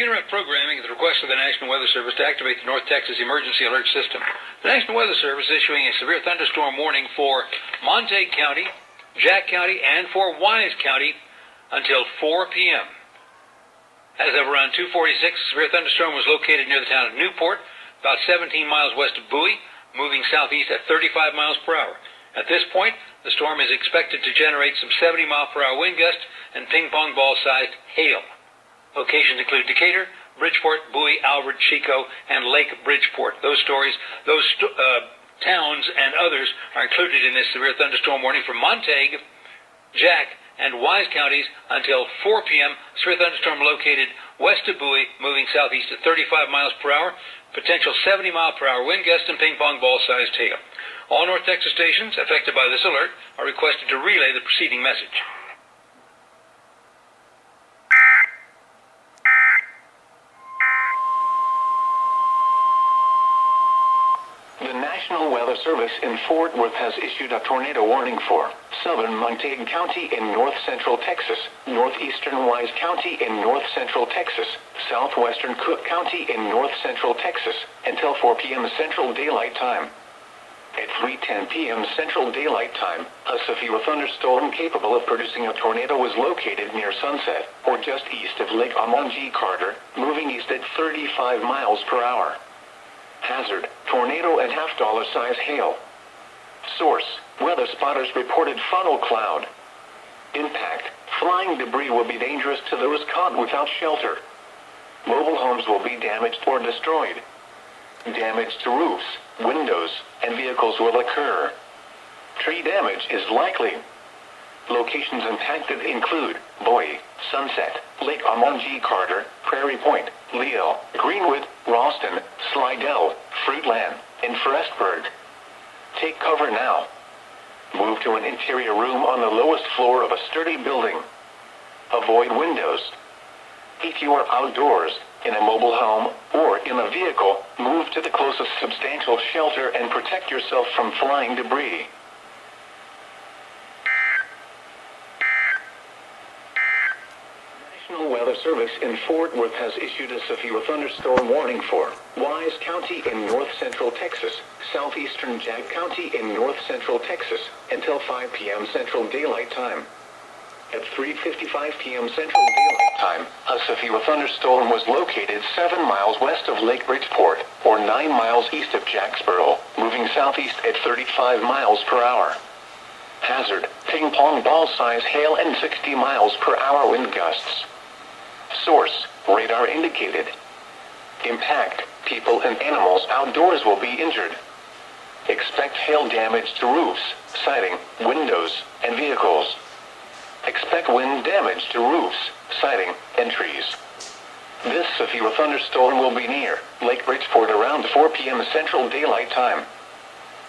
We interrupt programming at the request of the National Weather Service to activate the North Texas Emergency Alert System. The National Weather Service is issuing a severe thunderstorm warning for Montague County, Jack County, and for Wise County until 4 p.m. As of around 2:46, a severe thunderstorm was located near the town of Newport, about 17 miles west of Bowie, moving southeast at 35 miles per hour. At this point, the storm is expected to generate some 70-mile-per-hour wind gusts and ping-pong ball-sized hail. Locations include Decatur, Bridgeport, Bowie, Alfred, Chico, and Lake Bridgeport. Those towns and others are included in this severe thunderstorm warning for Montague, Jack, and Wise counties until 4 p.m. Severe thunderstorm located west of Bowie, moving southeast at 35 miles per hour. Potential 70-mile-per-hour wind gusts and ping-pong ball-sized hail. All North Texas stations affected by this alert are requested to relay the preceding message. The National Weather Service in Fort Worth has issued a tornado warning for southern Montague County in north-central Texas, northeastern Wise County in north-central Texas, southwestern Cook County in north-central Texas, until 4 p.m. Central Daylight Time. At 3:10 p.m. Central Daylight Time, a severe thunderstorm capable of producing a tornado was located near Sunset, or just east of Lake Carter, moving east at 35 miles per hour. Hazard, tornado and half-dollar size hail. Source, weather spotters reported funnel cloud. Impact, flying debris will be dangerous to those caught without shelter. Mobile homes will be damaged or destroyed. Damage to roofs, windows, and vehicles will occur. Tree damage is likely. Locations impacted include Bowie, Sunset, Lake Carter, Prairie Point, Leal, Greenwood, Ralston, Slidell, Fruitland, and Frestburg. Take cover now. Move to an interior room on the lowest floor of a sturdy building. Avoid windows. If you are outdoors, in a mobile home, or in a vehicle, move to the closest substantial shelter and protect yourself from flying debris. National Weather Service in Fort Worth has issued a severe thunderstorm warning for Wise County in north-central Texas, southeastern Jack County in north-central Texas, until 5 p.m. Central Daylight Time. At 3:55 p.m. Central Daylight Time, a severe thunderstorm was located 7 miles west of Lake Bridgeport, or 9 miles east of Jacksboro, moving southeast at 35 miles per hour. Hazard, ping-pong ball-size hail and 60 miles per hour wind gusts. Source, radar indicated. Impact, people and animals outdoors will be injured. Expect hail damage to roofs, siding, windows, and vehicles. Expect wind damage to roofs, siding, and trees. This severe thunderstorm will be near Lake Bridgeport around 4 p.m. Central Daylight Time.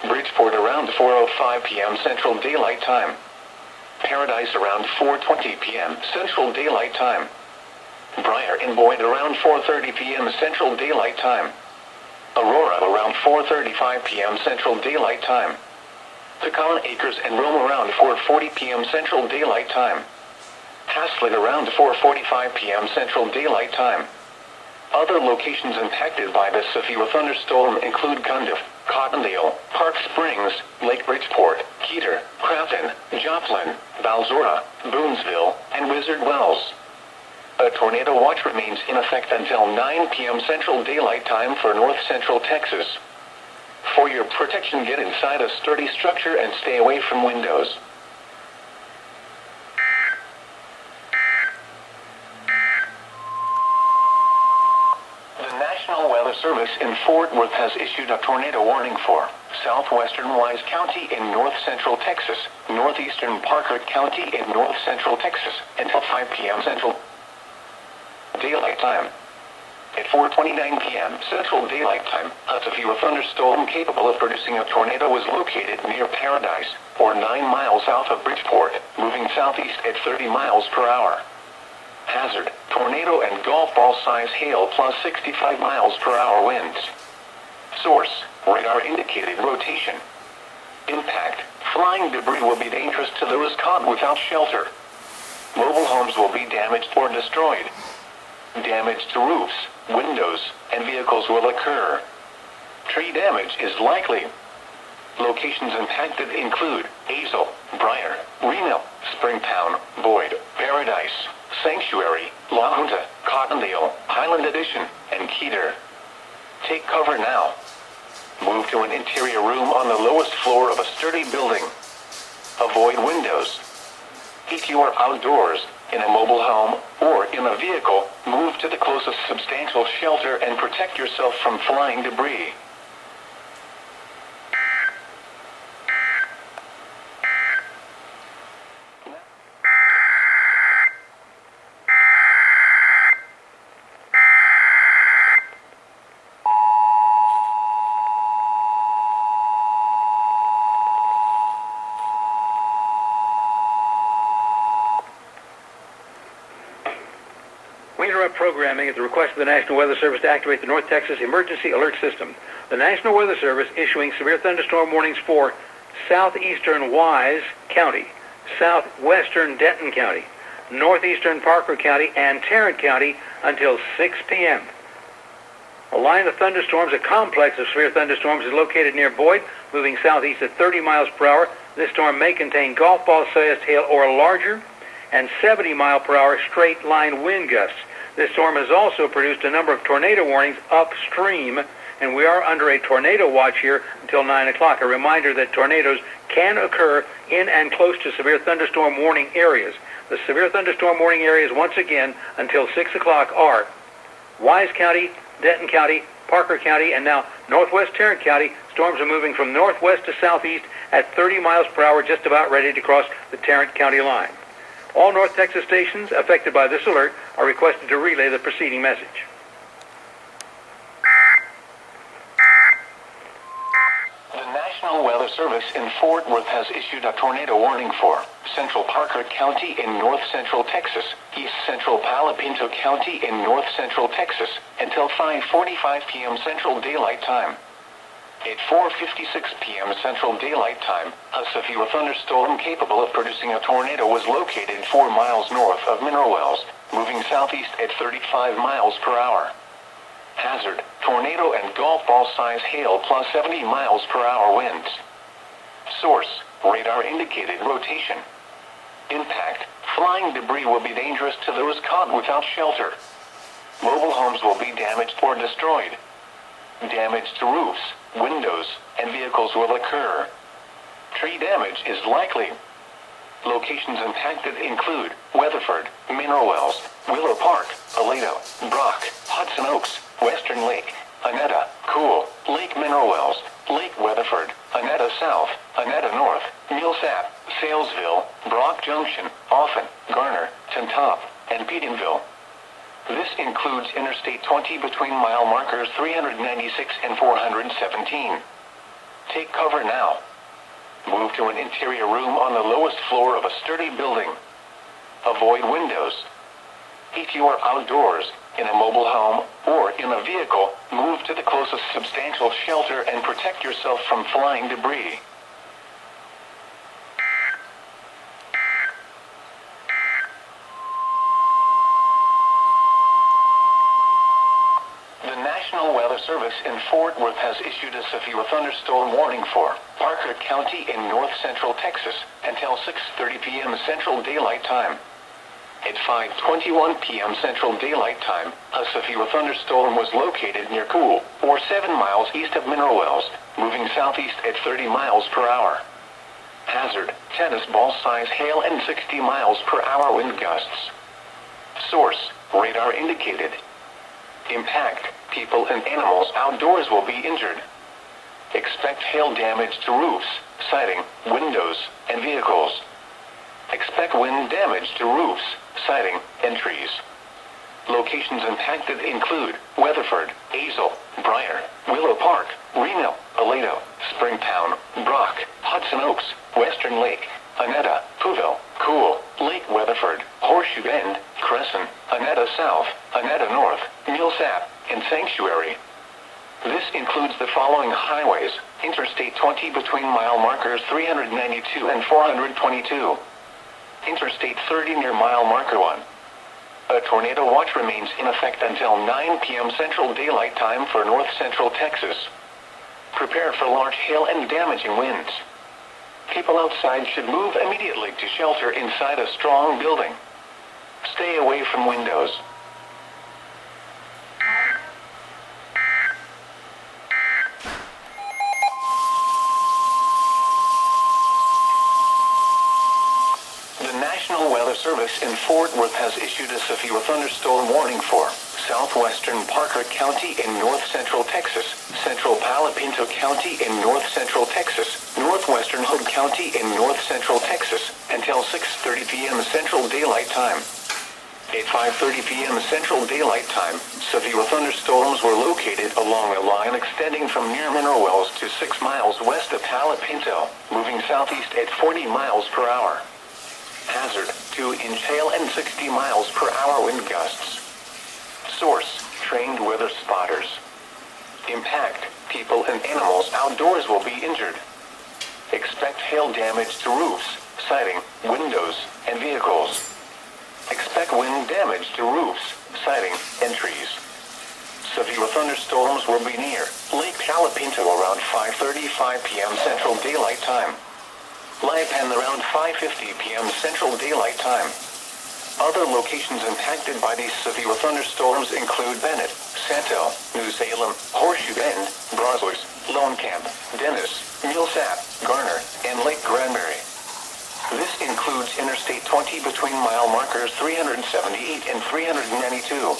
Bridgeport around 4:05 p.m. Central Daylight Time. Paradise around 4:20 p.m. Central Daylight Time. Briar and Boyd around 4:30 p.m. Central Daylight Time. Aurora around 4:35 p.m. Central Daylight Time. Pecan Acres and Rome around 4:40 p.m. Central Daylight Time. Haslett around 4:45 p.m. Central Daylight Time. Other locations impacted by this severe thunderstorm include Cundiff, Cottondale, Park Springs, Lake Bridgeport, Keeter, Crafton, Joplin, Balzora, Boonesville, and Wizard Wells. A tornado watch remains in effect until 9 p.m. Central Daylight Time for north-central Texas. For your protection, get inside a sturdy structure and stay away from windows. The National Weather Service in Fort Worth has issued a tornado warning for southwestern Wise County in north-central Texas, northeastern Parker County in north-central Texas, until 5 p.m. Central Daylight Time. At 4:29 p.m. Central Daylight Time, a severe thunderstorm capable of producing a tornado was located near Paradise, or 9 miles south of Bridgeport, moving southeast at 30 miles per hour. Hazard, tornado and golf ball-size hail plus 65 miles per hour winds. Source, radar indicated rotation. Impact, flying debris will be dangerous to those caught without shelter. Mobile homes will be damaged or destroyed. Damage to roofs, windows, and vehicles will occur. Tree damage is likely. Locations impacted include Hazel, Briar, Reno, Springtown, Boyd, Paradise, Sanctuary, La Junta, Cottondale, Highland Edition, and Keeter. Take cover now. Move to an interior room on the lowest floor of a sturdy building. Avoid windows. If you are outdoors, in a mobile home, or in a vehicle, move to the closest substantial shelter and protect yourself from flying debris. We interrupt programming at the request of the National Weather Service to activate the North Texas Emergency Alert System. The National Weather Service issuing severe thunderstorm warnings for southeastern Wise County, southwestern Denton County, northeastern Parker County, and Tarrant County until 6 p.m. A line of thunderstorms, a complex of severe thunderstorms, is located near Boyd, moving southeast at 30 miles per hour. This storm may contain golf ball-sized hail or larger, and 70 mile per hour straight line wind gusts. This storm has also produced a number of tornado warnings upstream, and we are under a tornado watch here until 9 o'clock. A reminder that tornadoes can occur in and close to severe thunderstorm warning areas. The severe thunderstorm warning areas, once again, until 6 o'clock are Wise County, Denton County, Parker County, and now northwest Tarrant County. Storms are moving from northwest to southeast at 30 miles per hour, just about ready to cross the Tarrant County line. All North Texas stations affected by this alert are requested to relay the preceding message. The National Weather Service in Fort Worth has issued a tornado warning for Central Parker County in north central Texas, East Central Palo Pinto County in north central Texas, until 5:45 p.m. Central Daylight Time. At 4:56 p.m. Central Daylight Time, a severe thunderstorm capable of producing a tornado was located 4 miles north of Mineral Wells, moving southeast at 35 miles per hour. Hazard, tornado and golf ball size hail plus 70 miles per hour winds. Source, radar indicated rotation. Impact, flying debris will be dangerous to those caught without shelter. Mobile homes will be damaged or destroyed. Damage to roofs, windows, and vehicles will occur. Tree damage is likely. Locations impacted include Weatherford, Mineral Wells, Willow Park, Aledo, Brock, Hudson Oaks, Western Lake, Annetta, Cool, Lake Mineral Wells, Lake Weatherford, Annetta South, Annetta North, Millsap, Salesville, Brock Junction, Often, Garner, Tintop, and Pedenville. This includes Interstate 20 between mile markers 396 and 417. Take cover now. Move to an interior room on the lowest floor of a sturdy building. Avoid windows. If you are outdoors, in a mobile home, or in a vehicle, move to the closest substantial shelter and protect yourself from flying debris. The National Weather Service in Fort Worth has issued a severe thunderstorm warning for Parker County in north central Texas until 6:30 p.m. Central Daylight Time. At 5:21 p.m. Central Daylight Time, a severe thunderstorm was located near Cool, or 7 miles east of Mineral Wells, moving southeast at 30 miles per hour. Hazard, tennis ball size hail and 60 miles per hour wind gusts. Source, radar indicated. Impact, people and animals outdoors will be injured. Expect hail damage to roofs, siding, windows, and vehicles. Expect wind damage to roofs, siding, and trees. Locations impacted include Weatherford, Hazel, Briar, Willow Park, Reno, Aledo, Springtown, Brock, Hudson Oaks, Western Lake, Annetta, Pouville, Cool, Lake Weatherford, Horseshoe Bend, Crescent, Annetta South, Annetta North, Millsap, and Sanctuary. This includes the following highways: Interstate 20 between mile markers 392 and 422. Interstate 30 near mile marker 1. A tornado watch remains in effect until 9 p.m. Central Daylight Time for North Central Texas. Prepare for large hail and damaging winds. People outside should move immediately to shelter inside a strong building. Stay away from windows. The National Weather Service in Fort Worth has issued a severe thunderstorm warning for southwestern Parker County in north central Texas, central Palo Pinto County in north central Texas, northwestern Hood County in north central Texas, until 6:30 p.m. Central Daylight Time. At 5:30 p.m. Central Daylight Time, severe thunderstorms were located along a line extending from near Mineral Wells to 6 miles west of Palo Pinto, moving southeast at 40 miles per hour. Hazard, 2-inch hail and 60 miles per hour wind gusts. Source, trained weather spotters. Impact, people and animals outdoors will be injured. Expect hail damage to roofs, siding, windows, and vehicles. Expect wind damage to roofs, siding, and trees. Severe thunderstorms will be near Lake Palo Pinto around 5:35 p.m. Central Daylight Time. Lipan around 5:50 p.m. Central Daylight Time. Other locations impacted by these severe thunderstorms include Bennett, Santo, New Salem, Horseshoe Bend, Brazos, Lone Camp, Dennis, Millsap, Garner, and Lake Granbury. This includes Interstate 20 between mile markers 378 and 392.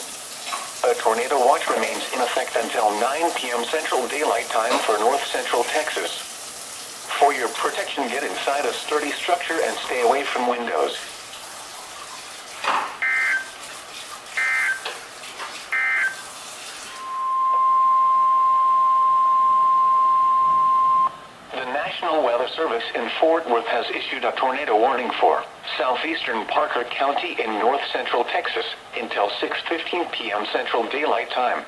A tornado watch remains in effect until 9 p.m. Central Daylight Time for north central Texas. For your protection, get inside a sturdy structure and stay away from windows. The National Weather Service in Fort Worth has issued a tornado warning for southeastern Parker County in north central Texas until 6:15 p.m. Central Daylight Time.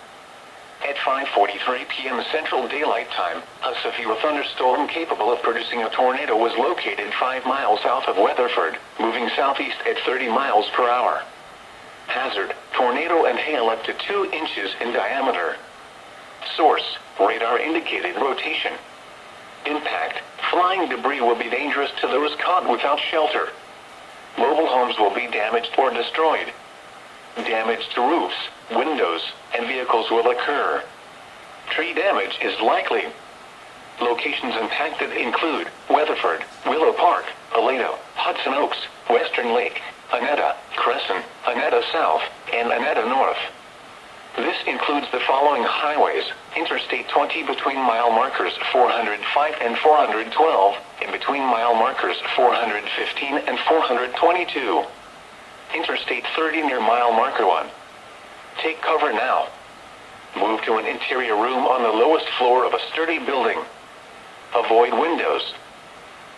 At 5:43 p.m. Central Daylight Time, a severe thunderstorm capable of producing a tornado was located 5 miles south of Weatherford, moving southeast at 30 miles per hour. Hazard, tornado and hail up to 2 inches in diameter. Source, radar indicated rotation. Impact, flying debris will be dangerous to those caught without shelter. Mobile homes will be damaged or destroyed. Damage to roofs, windows, and vehicles will occur. Tree damage is likely. Locations impacted include Weatherford, Willow Park, Aledo, Hudson Oaks, Western Lake, Annetta, Crescent, Annetta South, and Annetta North. This includes the following highways: Interstate 20 between mile markers 405 and 412, and between mile markers 415 and 422. Interstate 30 near mile marker 1. Take cover now. Move to an interior room on the lowest floor of a sturdy building. Avoid windows.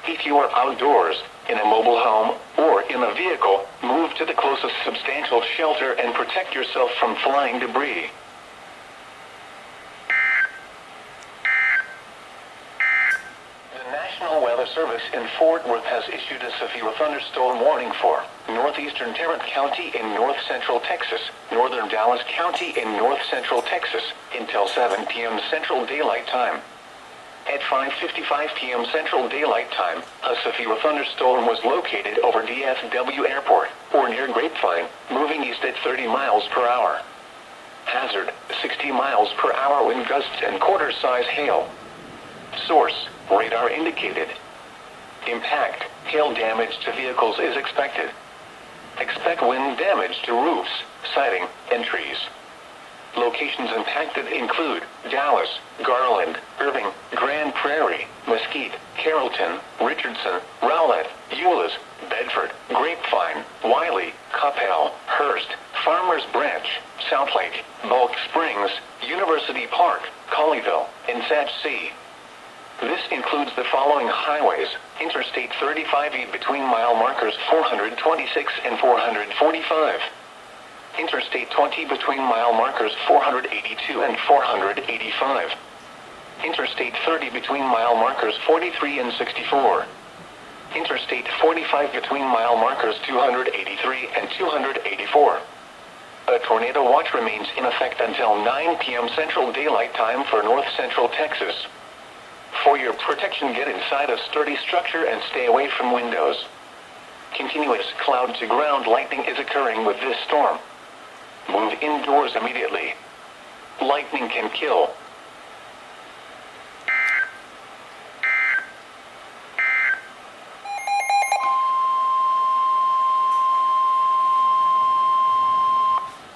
If you are outdoors, in a mobile home, or in a vehicle, move to the closest substantial shelter and protect yourself from flying debris. The National Weather Service in Fort Worth has issued a severe thunderstorm warning for northeastern Tarrant County in north central Texas, northern Dallas County in north central Texas, until 7 p.m. Central Daylight Time. At 5:55 p.m. Central Daylight Time, a severe thunderstorm was located over DFW Airport, or near Grapevine, moving east at 30 miles per hour. Hazard, 60 miles per hour wind gusts and quarter-size hail. Source, radar indicated. Impact, hail damage to vehicles is expected. Expect wind damage to roofs, siding, and trees. Locations impacted include Dallas, Garland, Irving, Grand Prairie, Mesquite, Carrollton, Richardson, Rowlett, Euless, Bedford, Grapevine, Wiley, Coppell, Hurst, Farmers Branch, Southlake, Bulk Springs, University Park, Colleyville, and Satch C. This includes the following highways: Interstate 35E between mile markers 426 and 445. Interstate 20 between mile markers 482 and 485. Interstate 30 between mile markers 43 and 64. Interstate 45 between mile markers 283 and 284. A tornado watch remains in effect until 9 p.m. Central Daylight Time for North Central Texas. For your protection, get inside a sturdy structure and stay away from windows. Continuous cloud-to-ground lightning is occurring with this storm. Move indoors immediately. Lightning can kill.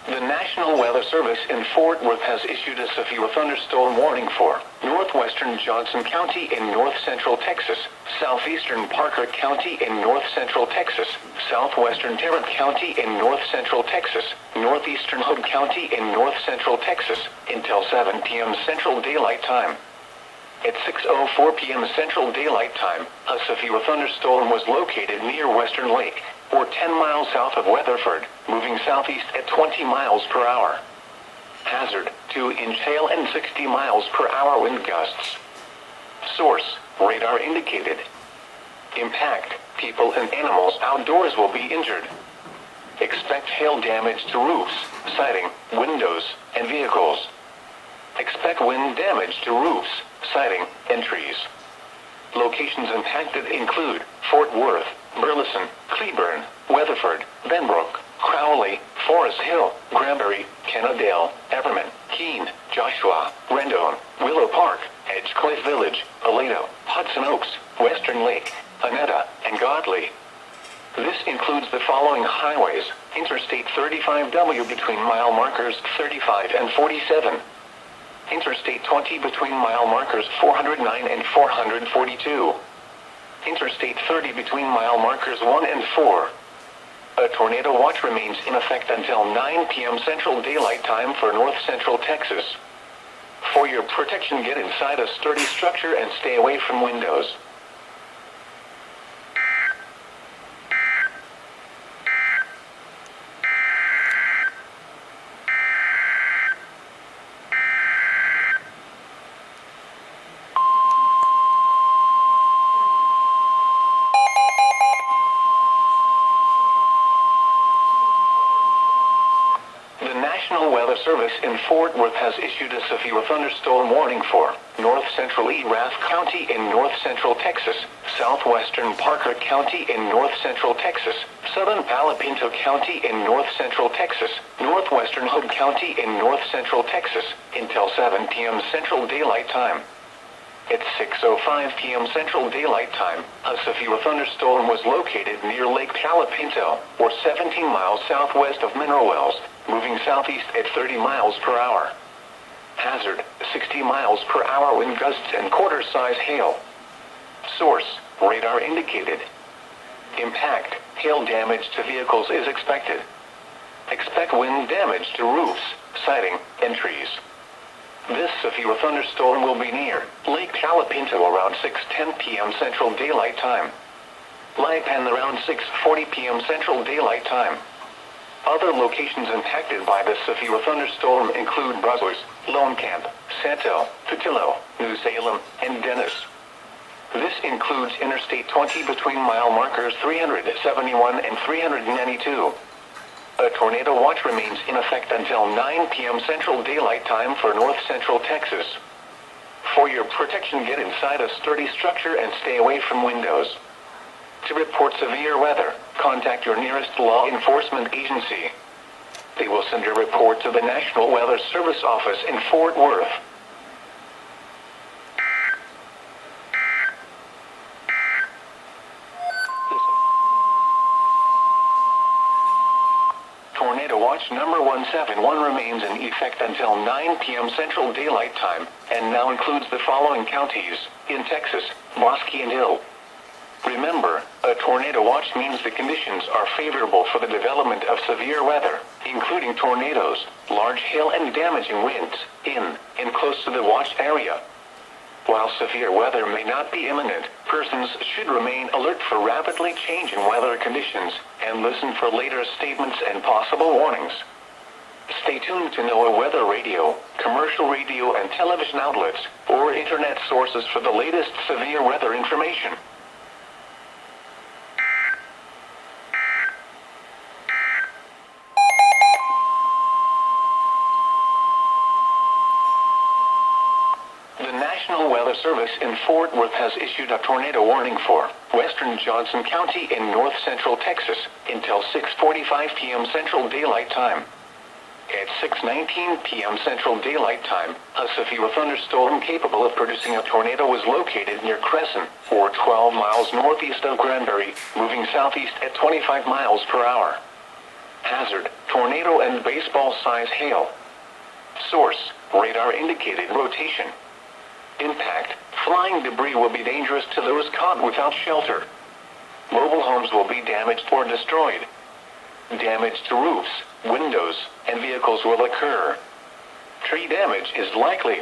The National Weather Service in Fort Worth has issued a severe thunderstorm warning for northwestern Johnson County in north central Texas, southeastern Parker County in north central Texas, southwestern Tarrant County in north central Texas, northeastern Hood County in north central Texas, until 7 p.m. Central Daylight Time. At 6:04 p.m. Central Daylight Time, a severe thunderstorm was located near Western Lake, or 10 miles south of Weatherford, moving southeast at 20 miles per hour. Hazard, 2-inch hail and 60 miles per hour wind gusts. Source, radar indicated. Impact, people and animals outdoors will be injured. Expect hail damage to roofs, siding, windows, and vehicles. Expect wind damage to roofs, siding, and trees. Locations impacted include Fort Worth, Burleson, Cleburne, Weatherford, Benbrook, Crowley, Forest Hill, Granbury, Kennedale, Everman, Keene, Joshua, Rendon, Willow Park, Edgecliff Village, Aledo, Hudson Oaks, Western Lake, Annetta, and Godley. This includes the following highways: Interstate 35W between mile markers 35 and 47. Interstate 20 between mile markers 409 and 442. Interstate 30 between mile markers 1 and 4. A tornado watch remains in effect until 9 p.m. Central Daylight Time for north central Texas. For your protection, get inside a sturdy structure and stay away from windows. The National Weather Service in Fort Worth has issued a severe thunderstorm warning for north central EAS County in north central Texas, southwestern Parker County in north central Texas, southern Palo Pinto County in north central Texas, northwestern Hood County in north central Texas, until 7 p.m. Central Daylight Time. At 6:05 p.m. Central Daylight Time, a severe thunderstorm was located near Lake Palo Pinto, or 17 miles southwest of Mineral Wells, moving southeast at 30 miles per hour. Hazard, 60 miles per hour wind gusts and quarter-size hail. Source, radar indicated. Impact, hail damage to vehicles is expected. Expect wind damage to roofs, siding, and trees. This severe thunderstorm will be near Lake Palo Pinto around 6:10 p.m. Central Daylight Time. Lipan around 6:40 p.m. Central Daylight Time. Other locations impacted by this severe thunderstorm include Brussels, Lone Camp, Santo, Tutillo, New Salem, and Dennis. This includes Interstate 20 between mile markers 371 and 392. A tornado watch remains in effect until 9 p.m. Central Daylight Time for north central Texas. For your protection, get inside a sturdy structure and stay away from windows. To report severe weather, contact your nearest law enforcement agency. They will send a report to the National Weather Service office in Fort Worth. Tornado Watch number 171 remains in effect until 9 p.m. Central Daylight Time, and now includes the following counties in Texas: Bosque and Hill. Remember, a tornado watch means the conditions are favorable for the development of severe weather, including tornadoes, large hail and damaging winds, in and close to the watch area. While severe weather may not be imminent, persons should remain alert for rapidly changing weather conditions and listen for later statements and possible warnings. Stay tuned to NOAA weather radio, commercial radio and television outlets, or internet sources for the latest severe weather information. National Weather Service in Fort Worth has issued a tornado warning for western Johnson County in north central Texas until 6:45 p.m. Central Daylight Time. At 6:19 p.m. Central Daylight Time, a severe thunderstorm capable of producing a tornado was located near Crescent, or 12 miles northeast of Granbury, moving southeast at 25 miles per hour. Hazard, tornado and baseball-size hail. Source, radar indicated rotation. Impact, flying debris will be dangerous to those caught without shelter. Mobile homes will be damaged or destroyed. Damage to roofs, windows, and vehicles will occur. Tree damage is likely.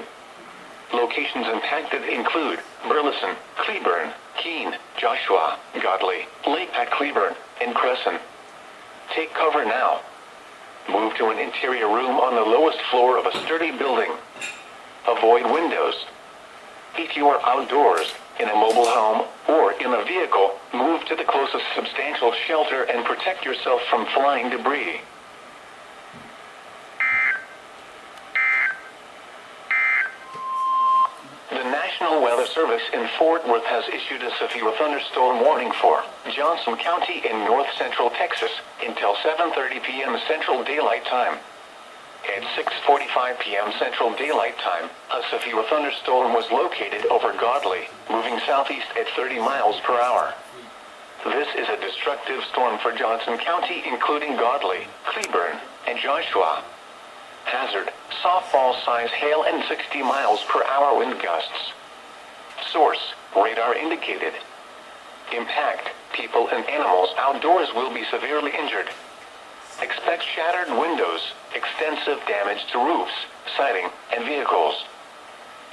Locations impacted include Burleson, Cleburne, Keene, Joshua, Godley, Lake at Cleburne, and Crescent. Take cover now. Move to an interior room on the lowest floor of a sturdy building. Avoid windows. If you are outdoors, in a mobile home, or in a vehicle, move to the closest substantial shelter and protect yourself from flying debris. The National Weather Service in Fort Worth has issued a severe thunderstorm warning for Johnson County in north central Texas until 7:30 p.m. Central Daylight Time. At 6:45 p.m. Central Daylight Time, a severe thunderstorm was located over Godley, moving southeast at 30 miles per hour. This is a destructive storm for Johnson County, including Godley, Cleburne, and Joshua. Hazard, softball-size hail and 60 miles per hour wind gusts. Source, radar indicated. Impact, people and animals outdoors will be severely injured. Expect shattered windows, extensive damage to roofs, siding, and vehicles.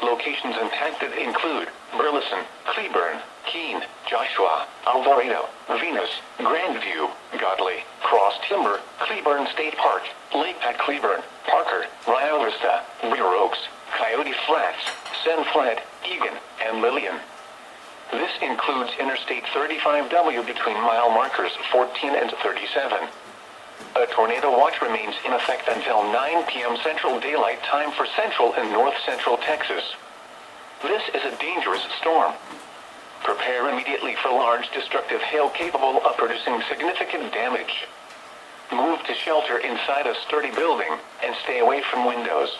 Locations impacted include Burleson, Cleburne, Keene, Joshua, Alvarado, Venus, Grandview, Godley, Cross Timber, Cleburne State Park, Lake at Cleburne, Parker, Rio Vista, Rear Oaks, Coyote Flats, Sen Flat, Egan, and Lillian. This includes Interstate 35W between mile markers 14 and 37. A tornado watch remains in effect until 9 p.m. Central Daylight Time for central and north central Texas. This is a dangerous storm. Prepare immediately for large destructive hail capable of producing significant damage. Move to shelter inside a sturdy building and stay away from windows.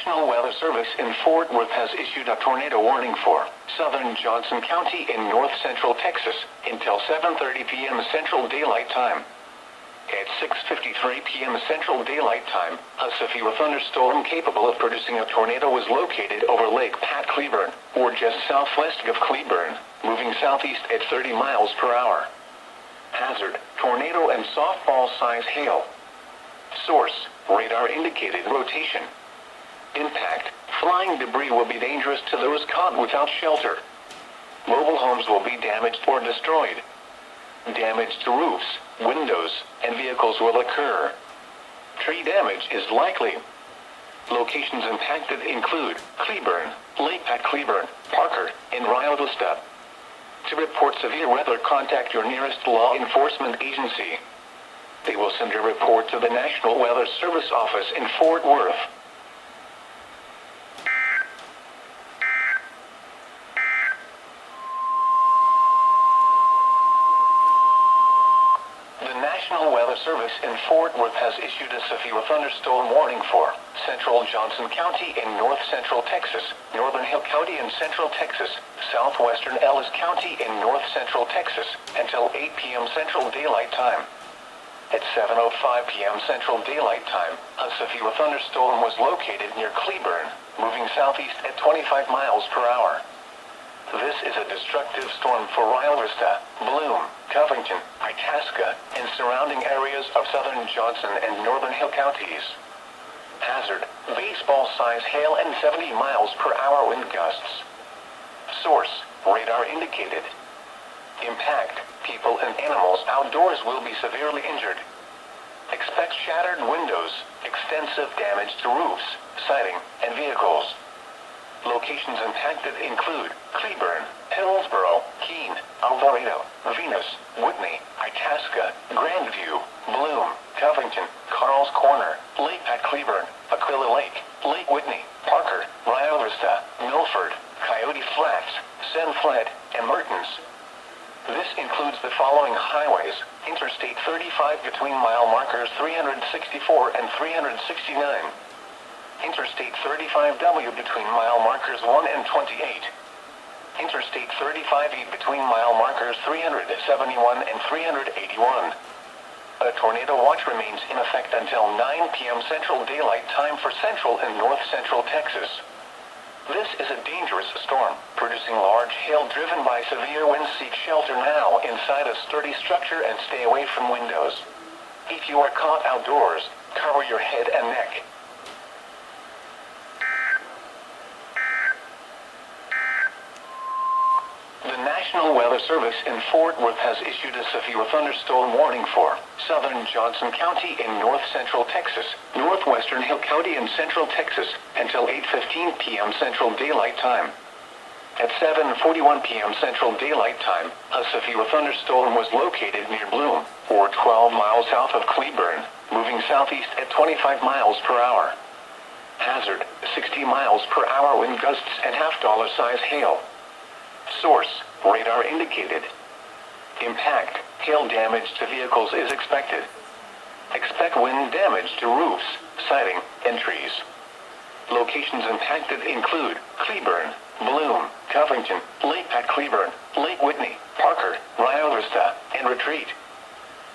National Weather Service in Fort Worth has issued a tornado warning for southern Johnson County in north central Texas until 7:30 p.m. Central Daylight Time. At 6:53 p.m. Central Daylight Time, a severe thunderstorm capable of producing a tornado was located over Lake Pat Cleburne, or just southwest of Cleburne, moving southeast at 30 miles per hour. Hazard, tornado and softball-size hail. Source, radar indicated rotation. Impact, flying debris will be dangerous to those caught without shelter. Mobile homes will be damaged or destroyed. Damage to roofs, windows, and vehicles will occur. Tree damage is likely. Locations impacted include Cleburne, Lake at Cleburne, Parker, and Rio Vista. To report severe weather, contact your nearest law enforcement agency. They will send a report to the National Weather Service office in Fort Worth. National Weather Service in Fort Worth has issued a severe thunderstorm warning for central Johnson County in north central Texas, northern Hill County in central Texas, southwestern Ellis County in north central Texas until 8 p.m. Central Daylight Time. At 7:05 p.m. Central Daylight Time, a severe thunderstorm was located near Cleburne, moving southeast at 25 miles per hour. This is a destructive storm for Rio Vista, Bloom, Covington, Itasca, and surrounding areas of southern Johnson and northern Hill counties. Hazard, baseball-size hail and 70 miles per hour wind gusts. Source, radar indicated. Impact, people and animals outdoors will be severely injured. Expect shattered windows, extensive damage to roofs, siding, and vehicles. Locations impacted include Cleburne, Hillsboro, Keene, Alvarado, Venus, Whitney, Itasca, Grandview, Bloom, Covington, Carl's Corner, Lake at Cleburne, Aquila Lake, Lake Whitney, Parker, Rio Vista, Milford, Coyote Flats, San Fled, and Mertens. This includes the following highways: Interstate 35 between mile markers 364 and 369. Interstate 35W between mile markers 1 and 28. Interstate 35E between mile markers 371 and 381. A tornado watch remains in effect until 9 p.m. Central Daylight Time for Central and North Central Texas. This is a dangerous storm, producing large hail driven by severe winds. Seek shelter now inside a sturdy structure and stay away from windows. If you are caught outdoors, cover your head and neck. The National Weather Service in Fort Worth has issued a severe thunderstorm warning for southern Johnson County in north central Texas, northwestern Hill County in central Texas, until 8:15 p.m. Central Daylight Time. At 7:41 p.m. Central Daylight Time, a severe thunderstorm was located near Bloom, or 12 miles south of Cleburne, moving southeast at 25 miles per hour. Hazard: 60 miles per hour wind gusts and half-dollar size hail. Source: radar indicated. Impact: hail damage to vehicles is expected. Expect wind damage to roofs, siding, and trees. Locations impacted include Cleburne, Bloom, Covington, Lake at Cleburne, Lake Whitney, Parker, Rio Vista, and Retreat.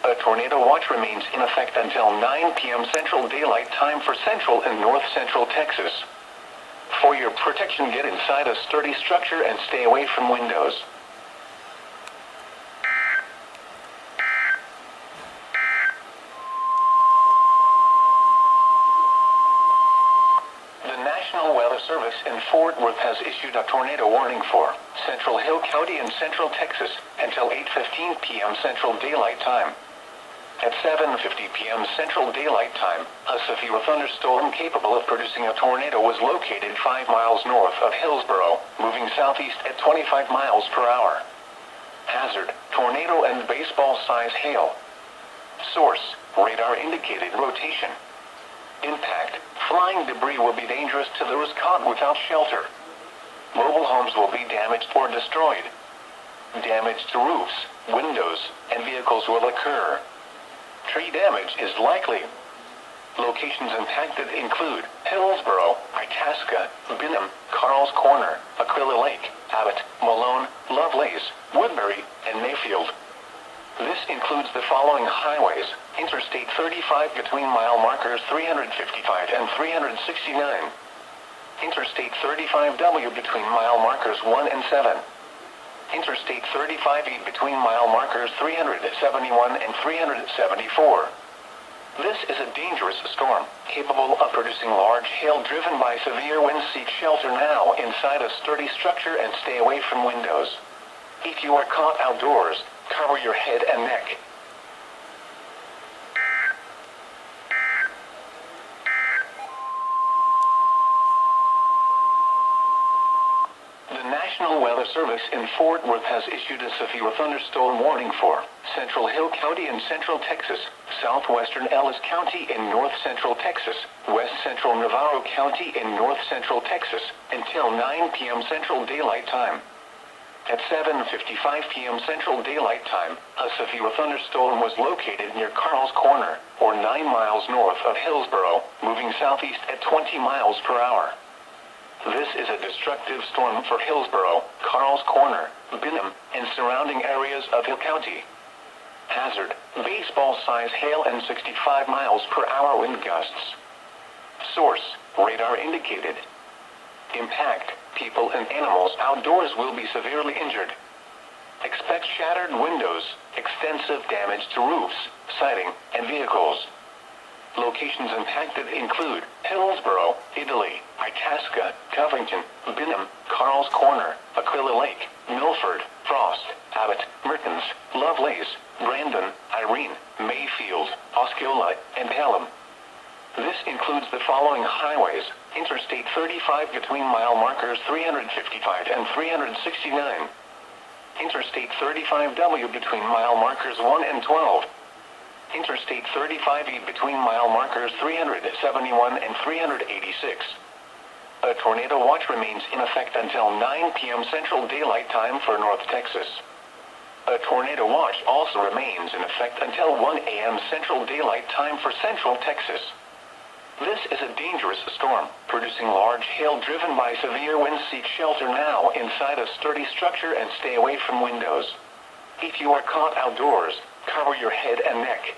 A tornado watch remains in effect until 9 p.m. Central Daylight Time for central and north central Texas. For your protection, get inside a sturdy structure and stay away from windows. The National Weather Service in Fort Worth has issued a tornado warning for Central Hill County in central Texas until 8:15 p.m. Central Daylight Time. At 7:50 p.m. Central Daylight Time, a severe thunderstorm capable of producing a tornado was located 5 miles north of Hillsboro, moving southeast at 25 miles per hour. Hazard: tornado and baseball-size hail. Source: radar indicated rotation. Impact: flying debris will be dangerous to those caught without shelter. Mobile homes will be damaged or destroyed. Damage to roofs, windows, and vehicles will occur. Tree damage is likely. Locations impacted include Hillsboro, Itasca, Benham, Carl's Corner, Aquila Lake, Abbott, Malone, Lovelace, Woodbury, and Mayfield. This includes the following highways: Interstate 35 between mile markers 355 and 369. Interstate 35W between mile markers 1 and 7. Interstate 35E between mile markers 371 and 374. This is a dangerous storm, capable of producing large hail driven by severe winds. Seek shelter now inside a sturdy structure and stay away from windows. If you are caught outdoors, cover your head and neck. The National Weather Service in Fort Worth has issued a severe thunderstorm warning for Central Hill County in central Texas, southwestern Ellis County in north central Texas, west central Navarro County in north central Texas, until 9 p.m. Central Daylight Time. At 7:55 p.m. Central Daylight Time, a severe thunderstorm was located near Carl's Corner, or 9 miles north of Hillsboro, moving southeast at 20 miles per hour. This is a destructive storm for Hillsboro, Carl's Corner, Benham, and surrounding areas of Hill County. Hazard: baseball-size hail and 65 miles per hour wind gusts. Source: radar indicated. Impact: people and animals outdoors will be severely injured. Expect shattered windows, extensive damage to roofs, siding, and vehicles. Locations impacted include Hillsboro, Italy, Itasca, Covington, Benham, Carl's Corner, Aquila Lake, Milford, Frost, Abbott, Mertens, Lovelace, Brandon, Irene, Mayfield, Osceola, and Pelham. This includes the following highways: Interstate 35 between mile markers 355 and 369. Interstate 35W between mile markers 1 and 12. Interstate 35E between mile markers 371 and 386. A tornado watch remains in effect until 9 p.m. Central Daylight Time for North Texas. A tornado watch also remains in effect until 1 a.m. Central Daylight Time for Central Texas. This is a dangerous storm, producing large hail driven by severe winds. Seek shelter now inside a sturdy structure and stay away from windows. If you are caught outdoors, cover your head and neck.